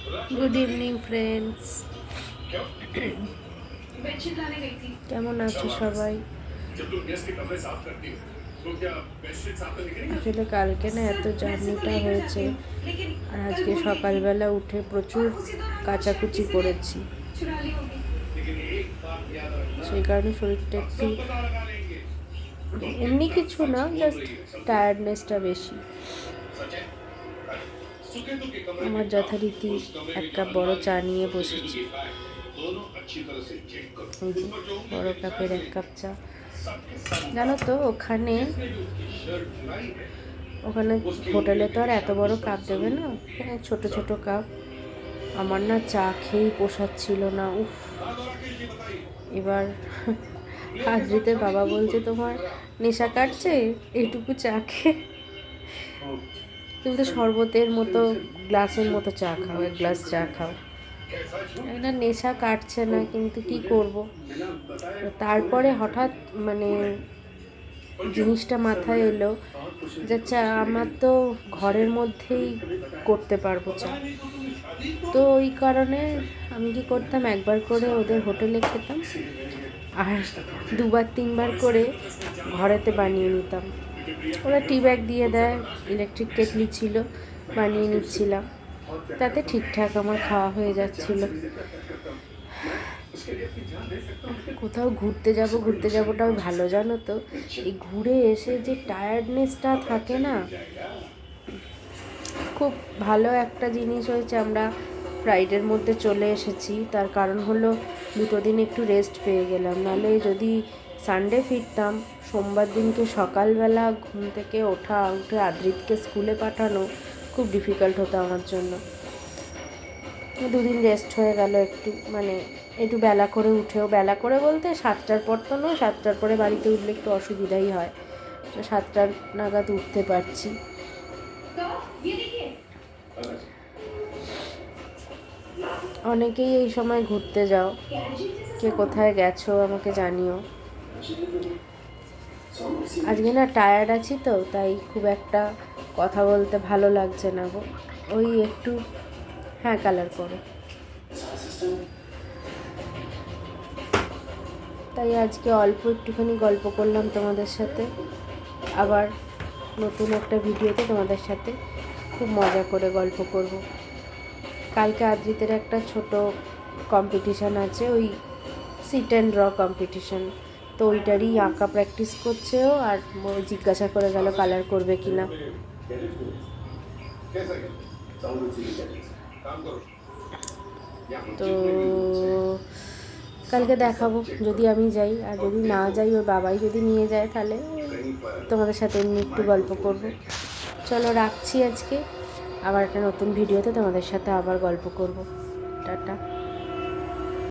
Good evening friends. কেমন আছো সবাই? আসলে কালকে না এত জার্নিটা হয়েছে, আর আজকে সকালবেলা উঠে প্রচুর কাচাকুচি করেছি, সেই কারণে শরীরটা একটু, এমনি কিছু না, জাস্ট টায়ার্ডনেসটা বেশি। আমার যথারীতি এক কাপ বড় চা নিয়ে বসেছি, এই যে বড় কাপের এক কাপ চা। জানো তো ওখানে হোটেলে তো আর এত বড় কাপ দেবে না, এখানে ছোট ছোট কাপ। আমার না চা খেয়েই পোষাচ্ছিল না, উফ। এবার আদ্রিতের বাবা বলছে, তোমার নেশা কাটছে এইটুকু চা খেয়ে? তুমি তো শরবতের মতো গ্লাসের মতো চা খাও, এক গ্লাস চা খাও। এটা নেশা কাটছে না, কিন্তু কি করব। তারপরে হঠাৎ মানে জিনিসটা মাথায় এলো যে চা আমার তো ঘরের মধ্যেই করতে পারবো চা। তো ওই কারণে আমি কি করতাম, একবার করে ওদের হোটেলে খেতাম, আর দুবার তিনবার করে ঘরেতে বানিয়ে নিতাম। ওরা টি ব্যাগ দিয়ে দেয়, ইলেকট্রিক কেটলি ছিল, বানিয়ে নিচ্ছিলাম, তাতে ঠিকঠাক আমার খাওয়া হয়ে যাচ্ছিল। কোথাও ঘুরতে যাবোটাও ভালো, জানো তো। এই ঘুরে এসে যে টায়ার্ডনেসটা থাকে না, খুব ভালো একটা জিনিস হয়েছে আমরা ফ্রাইডের মধ্যে চলে এসেছি। তার কারণ হলো দুটো দিন একটু রেস্ট পেয়ে গেলাম, নাহলে যদি সানডে ফিরতাম, সোমবার দিনকে সকালবেলা ঘুম থেকে উঠে আদ্রিতকে স্কুলে পাঠানো খুব ডিফিকাল্ট হতো আমার জন্য। দুদিন রেস্ট হয়ে গেল, একটু বেলা করে উঠেও, বেলা করে বলতে 7টার পর তো নয়, 7টার পরে বাড়িতে উঠলে একটু অসুবিধাই হয়, তো 7টার নাগাদ উঠতে পারছি। অনেকেই এই সময় ঘুরতে যাও, কে কোথায় গেছো আমাকে জানিও। আজকে না টায়ার্ড আছি তো, তাই খুব একটা কথা বলতে ভালো লাগছে না গো। ওই একটু, হ্যাঁ কালার করো। তাই আজকে অল্প একটুখানি গল্প করলাম তোমাদের সাথে। আবার নতুন একটা ভিডিওতে তোমাদের সাথে খুব মজা করে গল্প করব। কালকে আদ্রিতের একটা ছোট কম্পিটিশান আছে, ওই সিট অ্যান্ড ড্র কম্পিটিশান, তো ওইটারই আঁকা প্র্যাকটিস করছে ও, আর জিজ্ঞাসা করে গেল কালার করবে কি না। তো কালকে দেখাবো যদি আমি যাই, আর যদি না যাই, ওর বাবাই যদি নিয়ে যায়, তাহলে তোমাদের সাথে এমনি একটু গল্প করব। চলো রাখছি আজকে, আবার একটা নতুন ভিডিওতে তোমাদের সাথে আবার গল্প করব। টাটা।